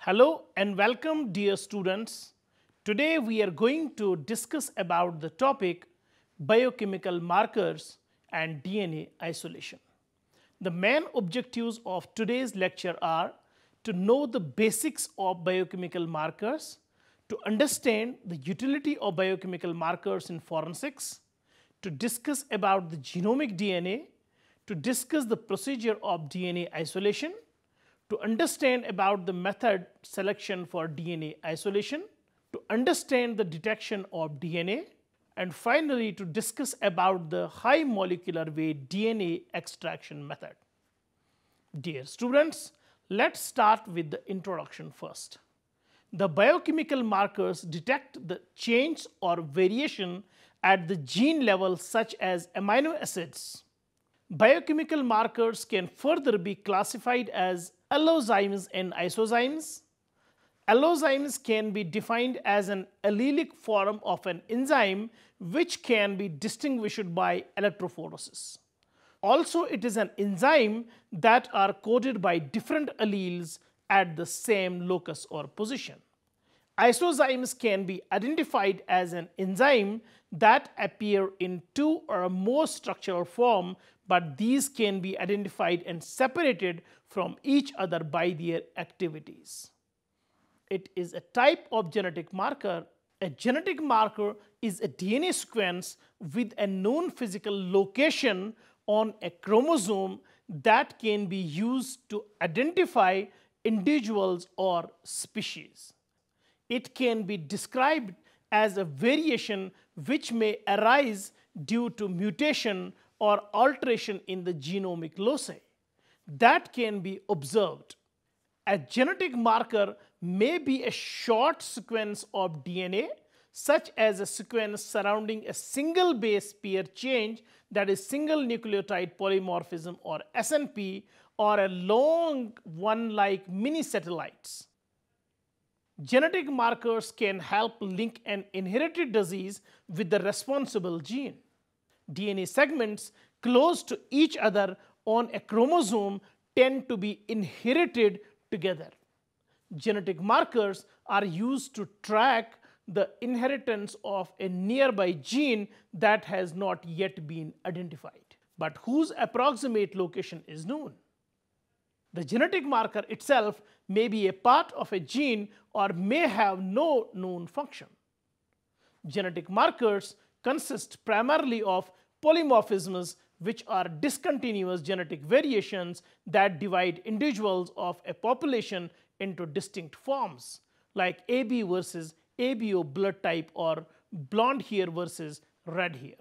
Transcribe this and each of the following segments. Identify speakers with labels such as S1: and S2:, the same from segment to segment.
S1: Hello and welcome, dear students. Today we are going to discuss about the topic biochemical markers and DNA isolation. The main objectives of today's lecture are to know the basics of biochemical markers, to understand the utility of biochemical markers in forensics, to discuss about the genomic DNA, to discuss the procedure of DNA isolation, to understand about the method selection for DNA isolation, to understand the detection of DNA, and finally to discuss about the high molecular weight DNA extraction method. Dear students, let's start with the introduction first. The biochemical markers detect the change or variation at the gene level such as amino acids. Biochemical markers can further be classified as allozymes and isozymes. Allozymes can be defined as an allelic form of an enzyme which can be distinguished by electrophoresis. Also, it is an enzyme that are coded by different alleles at the same locus or position. Isozymes can be identified as an enzyme that appear in two or more structural form, but these can be identified and separated from each other by their activities. It is a type of genetic marker. A genetic marker is a DNA sequence with a known physical location on a chromosome that can be used to identify individuals or species. It can be described as a variation which may arise due to mutation or alteration in the genomic loci that can be observed. A genetic marker may be a short sequence of DNA, such as a sequence surrounding a single base pair change, that is single nucleotide polymorphism or SNP, or a long one like mini satellites. Genetic markers can help link an inherited disease with the responsible gene. DNA segments close to each other on a chromosome tend to be inherited together. Genetic markers are used to track the inheritance of a nearby gene that has not yet been identified, but whose approximate location is known. The genetic marker itself may be a part of a gene or may have no known function. Genetic markers consist primarily of polymorphisms, which are discontinuous genetic variations that divide individuals of a population into distinct forms, like AB versus ABO blood type or blonde hair versus red hair.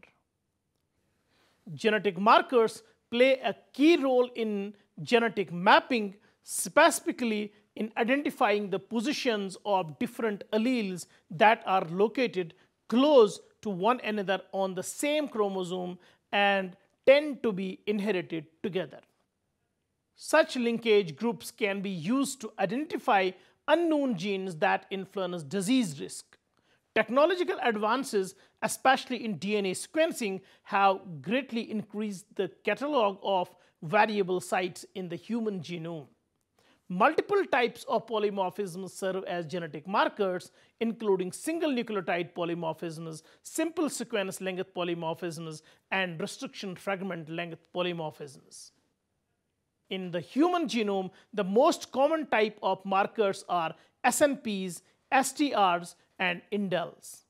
S1: Genetic markers play a key role in genetic mapping, specifically in identifying the positions of different alleles that are located close to one another on the same chromosome and tend to be inherited together. Such linkage groups can be used to identify unknown genes that influence disease risk. Technological advances, especially in DNA sequencing, have greatly increased the catalog of variable sites in the human genome. Multiple types of polymorphisms serve as genetic markers, including single nucleotide polymorphisms, simple sequence length polymorphisms, and restriction fragment length polymorphisms. In the human genome, the most common type of markers are SNPs, STRs, and indels.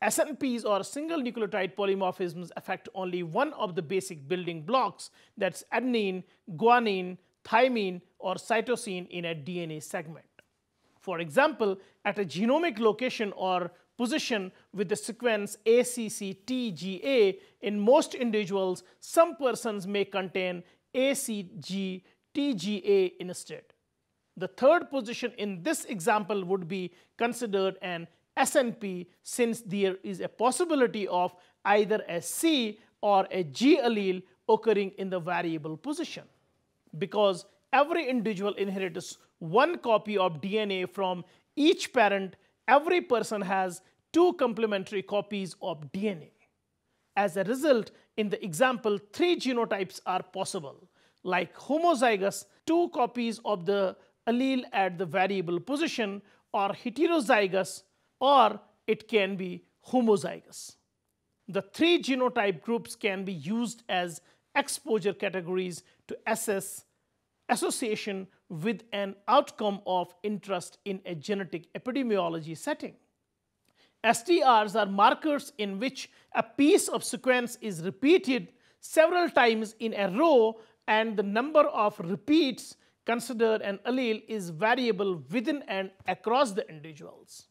S1: SNPs or single nucleotide polymorphisms affect only one of the basic building blocks, that's adenine, guanine, thymine, or cytosine in a DNA segment. For example, at a genomic location or position with the sequence ACCTGA, in most individuals, some persons may contain ACGTGA instead. The third position in this example would be considered an SNP, since there is a possibility of either a C or a G allele occurring in the variable position. Because every individual inherits one copy of DNA from each parent, every person has two complementary copies of DNA. As a result, in the example, 3 genotypes are possible, like homozygous, 2 copies of the allele at the variable position, or heterozygous, or it can be homozygous. The three genotype groups can be used as exposure categories to assess association with an outcome of interest in a genetic epidemiology setting. STRs are markers in which a piece of sequence is repeated several times in a row, and the number of repeats considered an allele is variable within and across the individuals.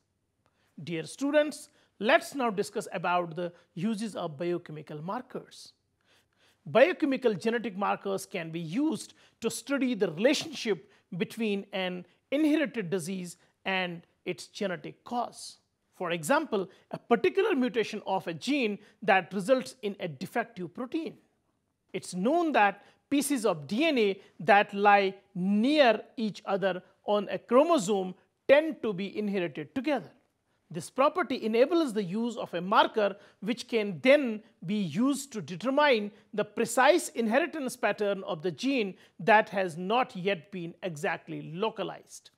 S1: Dear students, let's now discuss about the uses of biochemical markers. Biochemical genetic markers can be used to study the relationship between an inherited disease and its genetic cause. For example, a particular mutation of a gene that results in a defective protein. It's known that pieces of DNA that lie near each other on a chromosome tend to be inherited together. This property enables the use of a marker which can then be used to determine the precise inheritance pattern of the gene that has not yet been exactly localized.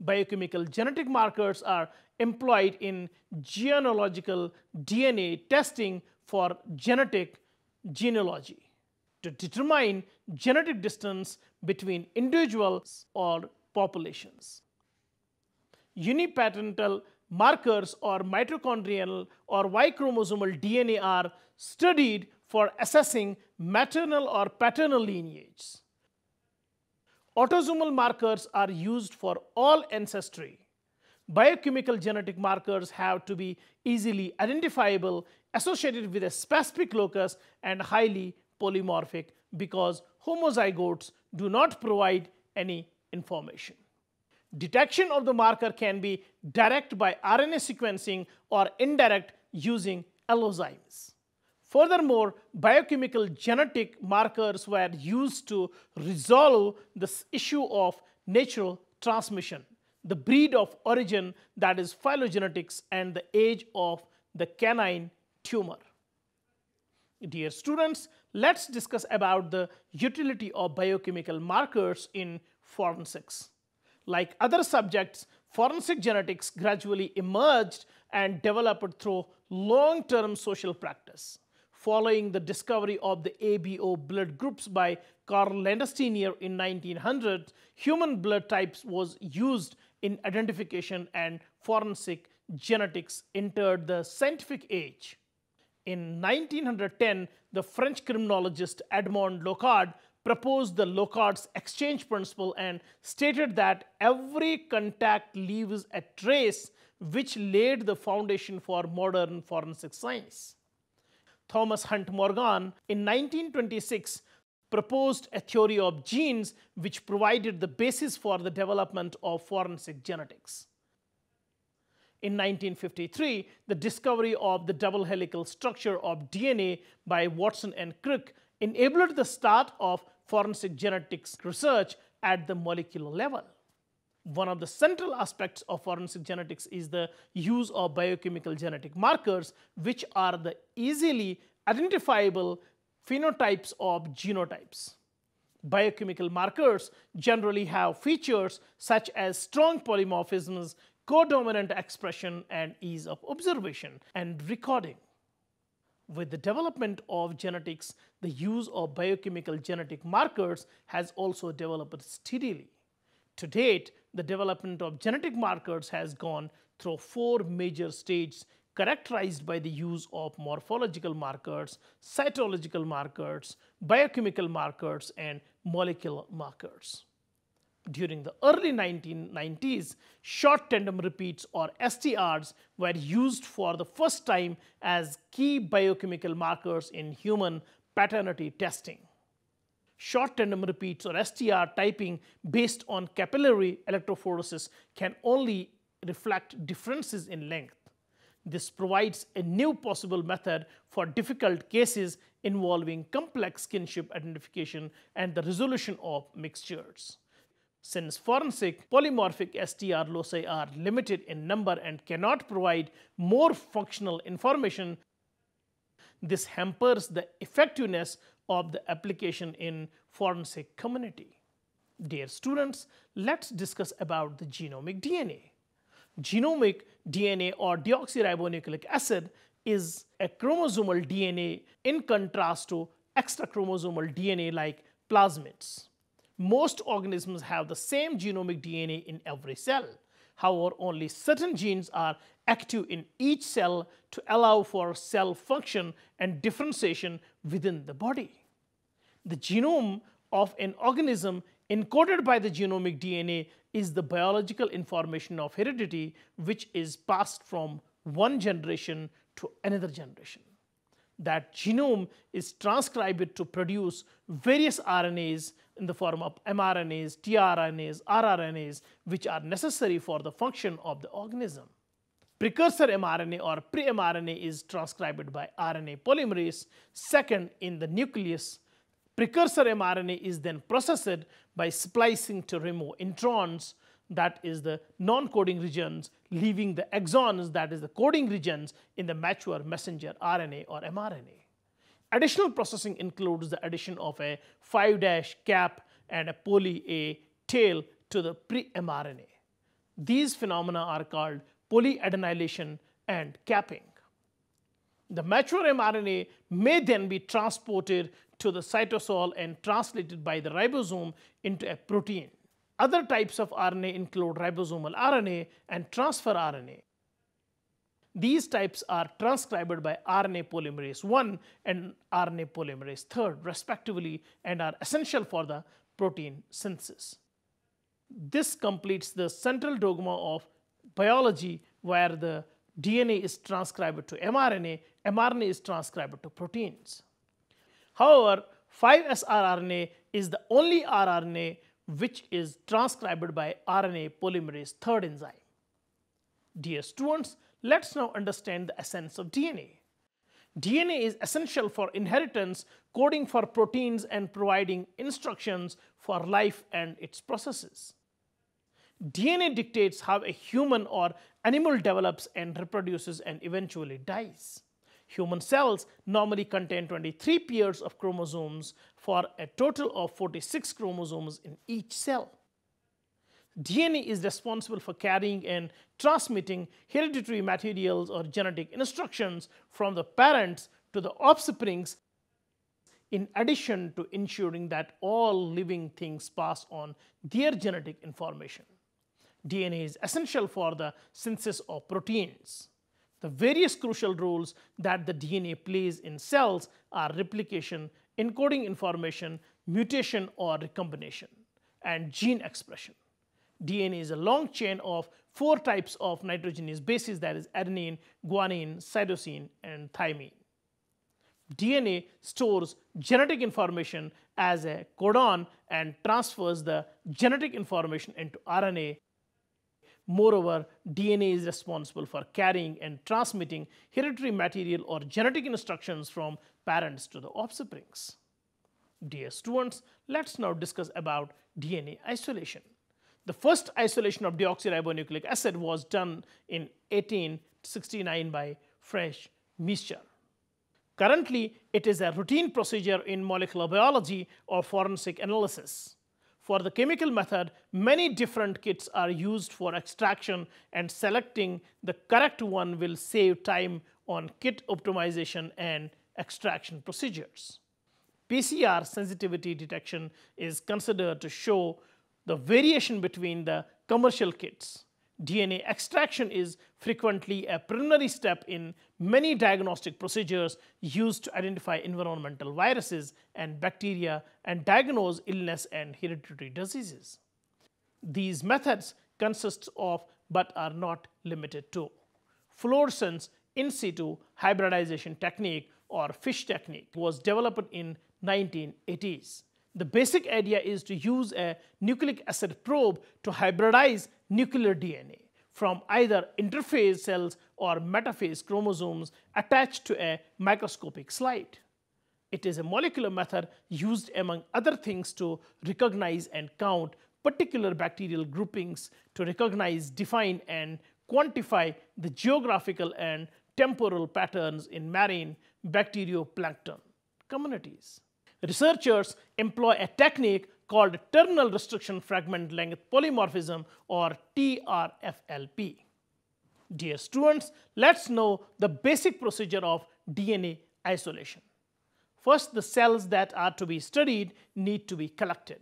S1: Biochemical genetic markers are employed in genealogical DNA testing for genetic genealogy to determine genetic distance between individuals or populations. Uniparental markers or mitochondrial or Y-chromosomal DNA are studied for assessing maternal or paternal lineage. Autosomal markers are used for all ancestry. Biochemical genetic markers have to be easily identifiable, associated with a specific locus, and highly polymorphic because homozygotes do not provide any information. Detection of the marker can be direct by RNA sequencing or indirect using allozymes. Furthermore, biochemical genetic markers were used to resolve this issue of natural transmission, the breed of origin, that is phylogenetics, and the age of the canine tumor. Dear students, let's discuss about the utility of biochemical markers in forensics. Like other subjects, forensic genetics gradually emerged and developed through long-term social practice. Following the discovery of the ABO blood groups by Karl Landsteiner in 1900, human blood types was used in identification, and forensic genetics entered the scientific age. In 1910, the French criminologist Edmond Locard proposed the Locard's exchange principle and stated that every contact leaves a trace, which laid the foundation for modern forensic science. Thomas Hunt Morgan in 1926 proposed a theory of genes which provided the basis for the development of forensic genetics. In 1953, the discovery of the double helical structure of DNA by Watson and Crick enabled the start of forensic genetics research at the molecular level. One of the central aspects of forensic genetics is the use of biochemical genetic markers, which are the easily identifiable phenotypes of genotypes. Biochemical markers generally have features such as strong polymorphisms, codominant expression, and ease of observation and recording. With the development of genetics, the use of biochemical genetic markers has also developed steadily. To date, the development of genetic markers has gone through 4 major stages characterized by the use of morphological markers, cytological markers, biochemical markers, and molecular markers. During the early 1990s, short tandem repeats or STRs were used for the first time as key biochemical markers in human paternity testing. Short tandem repeats or STR typing based on capillary electrophoresis can only reflect differences in length. This provides a new possible method for difficult cases involving complex kinship identification and the resolution of mixtures. Since forensic polymorphic STR loci are limited in number and cannot provide more functional information, this hampers the effectiveness of the application in forensic community. Dear students, let's discuss about the genomic DNA. Genomic DNA or deoxyribonucleic acid is a chromosomal DNA in contrast to extrachromosomal DNA like plasmids. Most organisms have the same genomic DNA in every cell. However, only certain genes are active in each cell to allow for cell function and differentiation within the body. The genome of an organism encoded by the genomic DNA is the biological information of heredity, which is passed from one generation to another generation. That genome is transcribed to produce various RNAs in the form of mRNAs, tRNAs, rRNAs, which are necessary for the function of the organism. Precursor mRNA or pre-mRNA is transcribed by RNA polymerase. Second, in the nucleus, precursor mRNA is then processed by splicing to remove introns, that is the non-coding regions, leaving the exons, that is the coding regions, in the mature messenger RNA or mRNA. Additional processing includes the addition of a 5' cap and a poly-A tail to the pre-mRNA. These phenomena are called polyadenylation and capping. The mature mRNA may then be transported to the cytosol and translated by the ribosome into a protein. Other types of RNA include ribosomal RNA and transfer RNA. These types are transcribed by RNA polymerase I and RNA polymerase III respectively and are essential for the protein synthesis. This completes the central dogma of biology, where the DNA is transcribed to mRNA, mRNA is transcribed to proteins. However, 5' rRNA is the only rRNA which is transcribed by RNA polymerase III enzyme. Dear students, let's now understand the essence of DNA. DNA is essential for inheritance, coding for proteins, and providing instructions for life and its processes. DNA dictates how a human or animal develops and reproduces and eventually dies. Human cells normally contain 23 pairs of chromosomes for a total of 46 chromosomes in each cell. DNA is responsible for carrying and transmitting hereditary materials or genetic instructions from the parents to the offsprings, in addition to ensuring that all living things pass on their genetic information. DNA is essential for the synthesis of proteins. The various crucial roles that the DNA plays in cells are replication, encoding information, mutation or recombination, and gene expression. DNA is a long chain of 4 types of nitrogenous bases, that is adenine, guanine, cytosine, and thymine. DNA stores genetic information as a codon and transfers the genetic information into RNA. Moreover, DNA is responsible for carrying and transmitting hereditary material or genetic instructions from parents to the offsprings. Dear students, let's now discuss about DNA isolation. The first isolation of deoxyribonucleic acid was done in 1869 by French Michel. Currently, it is a routine procedure in molecular biology or forensic analysis. For the chemical method, many different kits are used for extraction, and selecting the correct one will save time on kit optimization and extraction procedures. PCR sensitivity detection is considered to show the variation between the commercial kits. DNA extraction is frequently a preliminary step in many diagnostic procedures used to identify environmental viruses and bacteria and diagnose illness and hereditary diseases. These methods consist of, but are not limited to, fluorescence in situ hybridization technique or FISH technique was developed in 1980s. The basic idea is to use a nucleic acid probe to hybridize nuclear DNA from either interphase cells or metaphase chromosomes attached to a microscopic slide. It is a molecular method used, among other things, to recognize and count particular bacterial groupings, to recognize, define, and quantify the geographical and temporal patterns in marine bacterioplankton communities. Researchers employ a technique called terminal restriction fragment length polymorphism, or TRFLP. Dear students, let's know the basic procedure of DNA isolation. First, the cells that are to be studied need to be collected.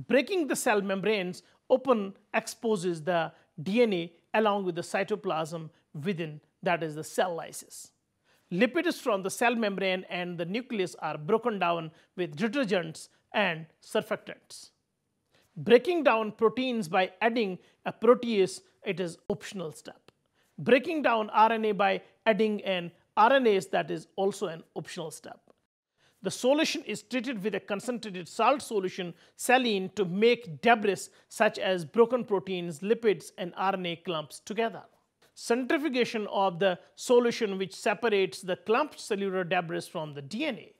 S1: Breaking the cell membranes open exposes the DNA along with the cytoplasm within, that is the cell lysis. Lipids from the cell membrane and the nucleus are broken down with detergents and surfactants. Breaking down proteins by adding a protease, it is optional step. Breaking down RNA by adding an RNase, that is also an optional step. The solution is treated with a concentrated salt solution, saline, to make debris such as broken proteins, lipids, and RNA clumps together. Centrifugation of the solution, which separates the clumped cellular debris from the DNA.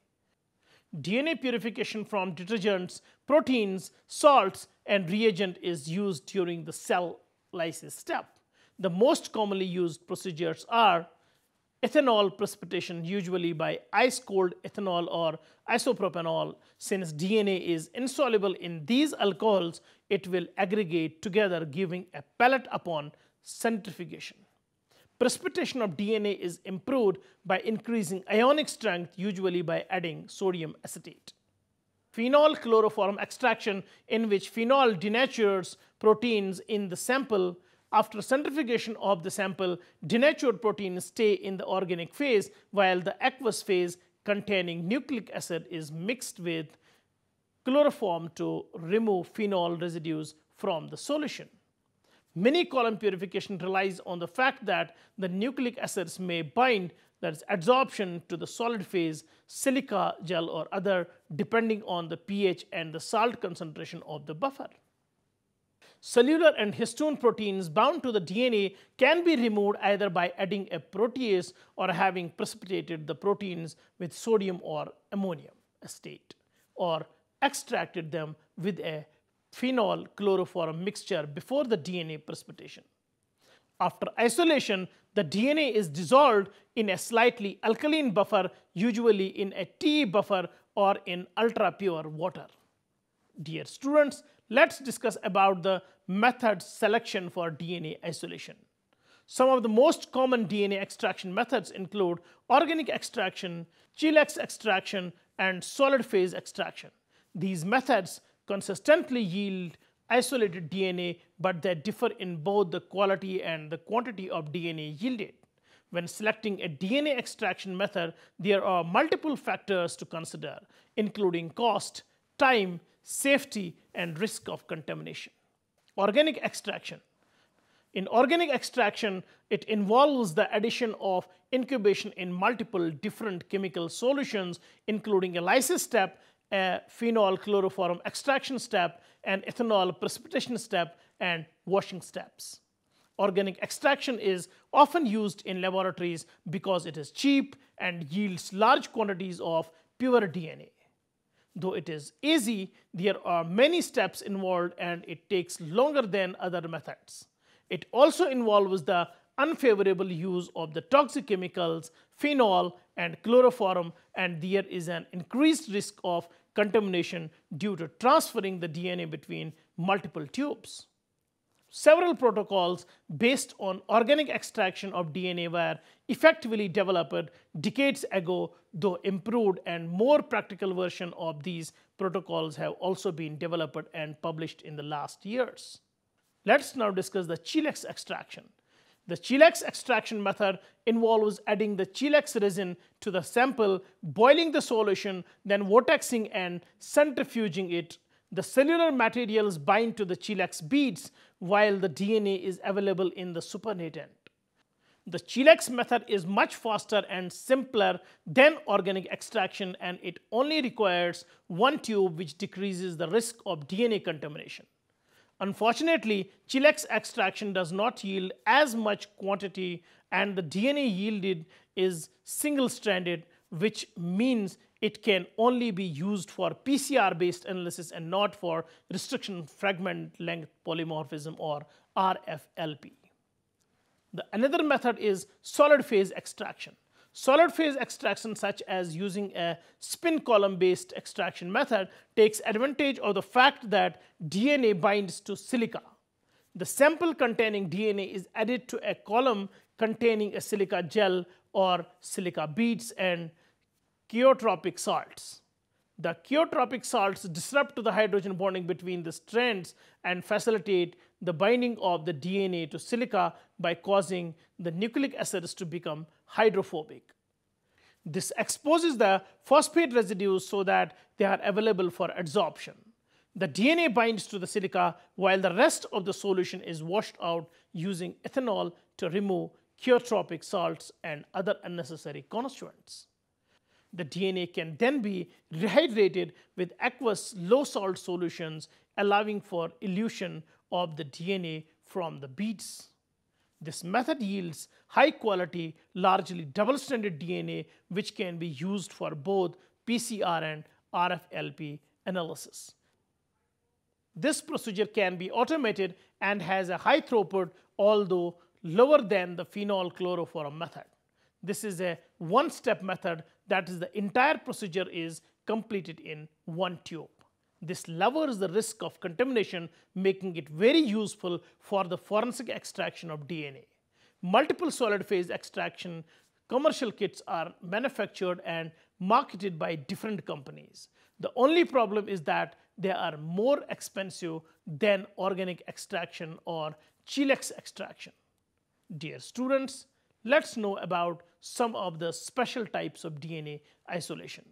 S1: DNA purification from detergents, proteins, salts, and reagent is used during the cell lysis step. The most commonly used procedures are ethanol precipitation, usually by ice-cold ethanol or isopropanol. Since DNA is insoluble in these alcohols, it will aggregate together, giving a pellet upon centrifugation. Precipitation of DNA is improved by increasing ionic strength, usually by adding sodium acetate. Phenol chloroform extraction, in which phenol denatures proteins in the sample. After centrifugation of the sample, denatured proteins stay in the organic phase, while the aqueous phase containing nucleic acid is mixed with chloroform to remove phenol residues from the solution. Mini-column purification relies on the fact that the nucleic acids may bind, that is adsorption, to the solid phase, silica gel or other, depending on the pH and the salt concentration of the buffer. Cellular and histone proteins bound to the DNA can be removed either by adding a protease or having precipitated the proteins with sodium or ammonium acetate, or extracted them with a phenol chloroform mixture before the DNA precipitation. After isolation, the DNA is dissolved in a slightly alkaline buffer, usually in a tea buffer or in ultra-pure water. Dear students, let's discuss about the method selection for DNA isolation. Some of the most common DNA extraction methods include organic extraction, Chilex extraction, and solid phase extraction. These methods consistently yield isolated DNA, but they differ in both the quality and the quantity of DNA yielded. When selecting a DNA extraction method, there are multiple factors to consider, including cost, time, safety, and risk of contamination. Organic extraction. In organic extraction, it involves the addition of incubation in multiple different chemical solutions, including a lysis step, a phenol chloroform extraction step, an ethanol precipitation step, and washing steps. Organic extraction is often used in laboratories because it is cheap and yields large quantities of pure DNA. Though it is easy, there are many steps involved and it takes longer than other methods. It also involves the unfavorable use of the toxic chemicals, phenol and chloroform, and there is an increased risk of contamination due to transferring the DNA between multiple tubes. Several protocols based on organic extraction of DNA were effectively developed decades ago, though improved and more practical versions of these protocols have also been developed and published in the last years. Let's now discuss the Chilex extraction. The Chilex extraction method involves adding the Chilex resin to the sample, boiling the solution, then vortexing and centrifuging it. The cellular materials bind to the Chilex beads while the DNA is available in the supernatant. The Chilex method is much faster and simpler than organic extraction, and it only requires one tube, which decreases the risk of DNA contamination. Unfortunately, Chilex extraction does not yield as much quantity, and the DNA yielded is single-stranded, which means it can only be used for PCR-based analysis and not for restriction fragment length polymorphism, or RFLP. Another method is solid phase extraction. Solid phase extraction, such as using a spin column based extraction method, takes advantage of the fact that DNA binds to silica. The sample containing DNA is added to a column containing a silica gel or silica beads and cheotropic salts. The cheotropic salts disrupt the hydrogen bonding between the strands and facilitate the binding of the DNA to silica by causing the nucleic acids to become hydrophobic. This exposes the phosphate residues so that they are available for adsorption. The DNA binds to the silica while the rest of the solution is washed out using ethanol to remove cheotropic salts and other unnecessary constituents. The DNA can then be rehydrated with aqueous low salt solutions, allowing for elution of the DNA from the beads. This method yields high quality, largely double stranded DNA, which can be used for both PCR and RFLP analysis. This procedure can be automated and has a high throughput, although lower than the phenol chloroform method. This is a one-step method, that is, the entire procedure is completed in one tube. This lowers the risk of contamination, making it very useful for the forensic extraction of DNA. Multiple solid phase extraction commercial kits are manufactured and marketed by different companies. The only problem is that they are more expensive than organic extraction or Chilex extraction. Dear students, let's know about some of the special types of DNA isolation.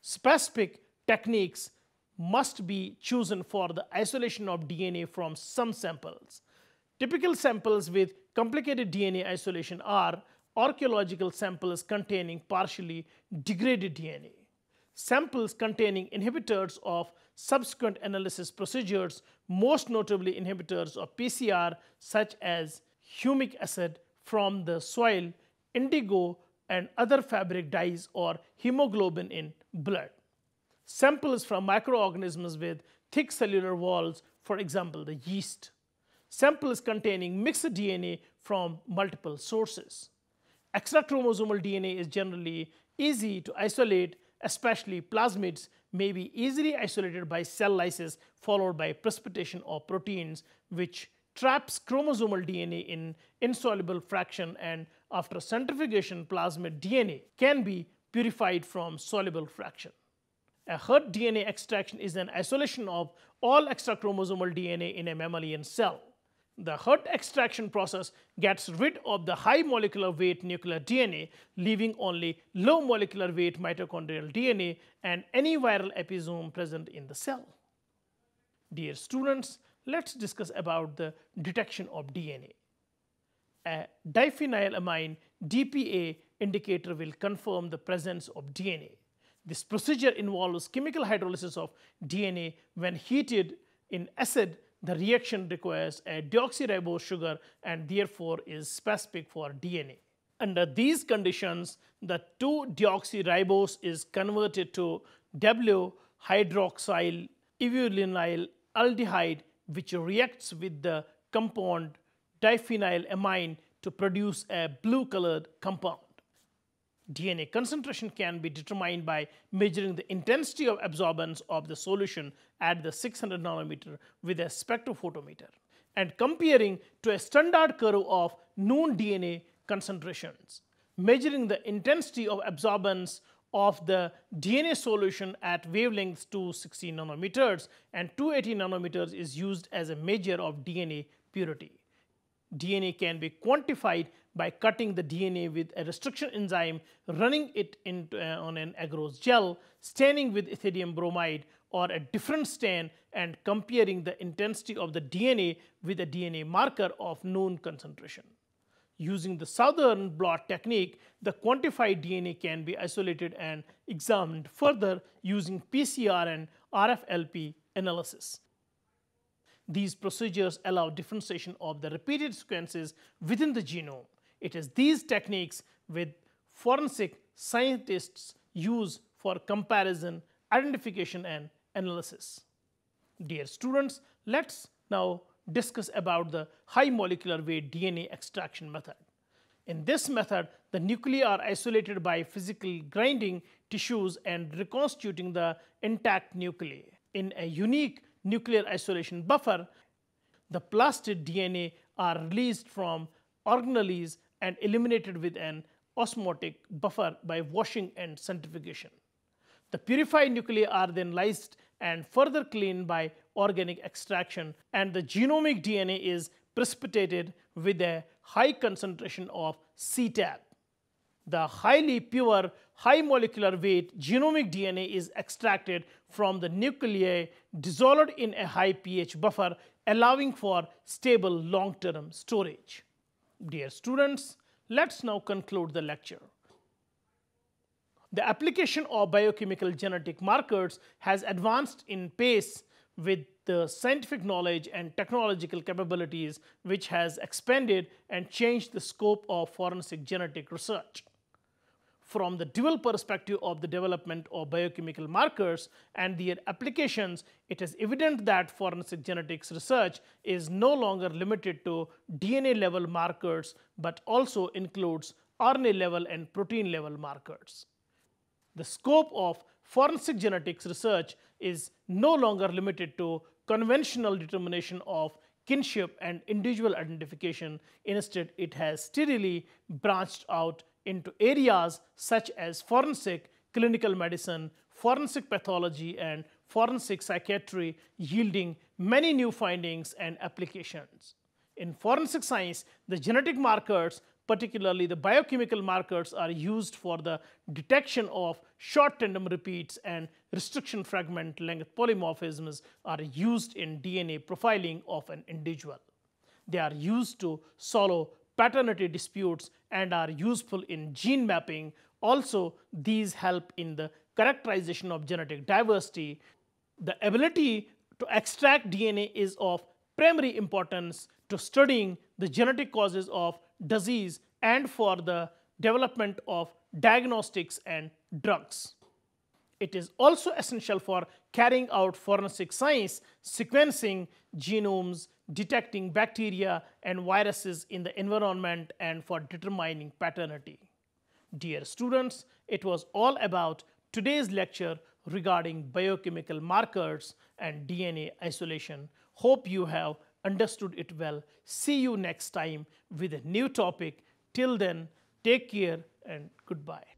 S1: Specific techniques must be chosen for the isolation of DNA from some samples. Typical samples with complicated DNA isolation are archaeological samples containing partially degraded DNA, samples containing inhibitors of subsequent analysis procedures, most notably inhibitors of PCR such as humic acid from the soil, indigo and other fabric dyes, or hemoglobin in blood. Samples from microorganisms with thick cellular walls, for example the yeast. Samples containing mixed DNA from multiple sources. Extrachromosomal DNA is generally easy to isolate, especially plasmids may be easily isolated by cell lysis followed by precipitation of proteins, which traps chromosomal DNA in insoluble fraction, and after centrifugation plasmid DNA can be purified from soluble fraction. A herd DNA extraction is an isolation of all extrachromosomal DNA in a mammalian cell. The herd extraction process gets rid of the high molecular weight nuclear DNA, leaving only low molecular weight mitochondrial DNA and any viral episome present in the cell. Dear students, let's discuss about the detection of DNA. A diphenylamine DPA indicator will confirm the presence of DNA. This procedure involves chemical hydrolysis of DNA. When heated in acid, the reaction requires a deoxyribose sugar and therefore is specific for DNA. Under these conditions, the 2-deoxyribose is converted to W-hydroxyl evulinyl aldehyde, which reacts with the compound diphenylamine to produce a blue-colored compound. DNA concentration can be determined by measuring the intensity of absorbance of the solution at the 600 nanometer with a spectrophotometer and comparing to a standard curve of known DNA concentrations. Measuring the intensity of absorbance of the DNA solution at wavelengths 260 nanometers and 280 nanometers is used as a measure of DNA purity. DNA can be quantified by cutting the DNA with a restriction enzyme, running it on an agarose gel, staining with ethidium bromide or a different stain, and comparing the intensity of the DNA with a DNA marker of known concentration. Using the southern blot technique, the quantified DNA can be isolated and examined further using PCR and RFLP analysis. These procedures allow differentiation of the repeated sequences within the genome. It is these techniques with forensic scientists use for comparison, identification, and analysis. Dear students, let's now discuss about the high molecular weight DNA extraction method. In this method, the nuclei are isolated by physically grinding tissues and reconstituting the intact nuclei. In a unique nuclear isolation buffer, the plastid DNA are released from organelles and eliminated with an osmotic buffer by washing and centrifugation. The purified nuclei are then lysed and further cleaned by organic extraction, and the genomic DNA is precipitated with a high concentration of CTAB. The highly pure, high molecular weight genomic DNA is extracted from the nuclei, dissolved in a high pH buffer, allowing for stable long-term storage. Dear students, let's now conclude the lecture. The application of biochemical genetic markers has advanced in pace with the scientific knowledge and technological capabilities, which has expanded and changed the scope of forensic genetic research. From the dual perspective of the development of biochemical markers and their applications, it is evident that forensic genetics research is no longer limited to DNA level markers, but also includes RNA level and protein level markers. The scope of forensic genetics research is no longer limited to conventional determination of kinship and individual identification. Instead, it has steadily branched out into areas such as forensic clinical medicine, forensic pathology, and forensic psychiatry, yielding many new findings and applications. In forensic science, the genetic markers, particularly the biochemical markers, are used for the detection of short tandem repeats, and restriction fragment length polymorphisms are used in DNA profiling of an individual. They are used to solve paternity disputes and are useful in gene mapping. Also, these help in the characterization of genetic diversity. The ability to extract DNA is of primary importance to studying the genetic causes of disease and for the development of diagnostics and drugs. It is also essential for carrying out forensic science, sequencing genomes, detecting bacteria and viruses in the environment, and for determining paternity. Dear students, it was all about today's lecture regarding biochemical markers and DNA isolation. Hope you have understood it well. See you next time with a new topic. Till then, take care and goodbye.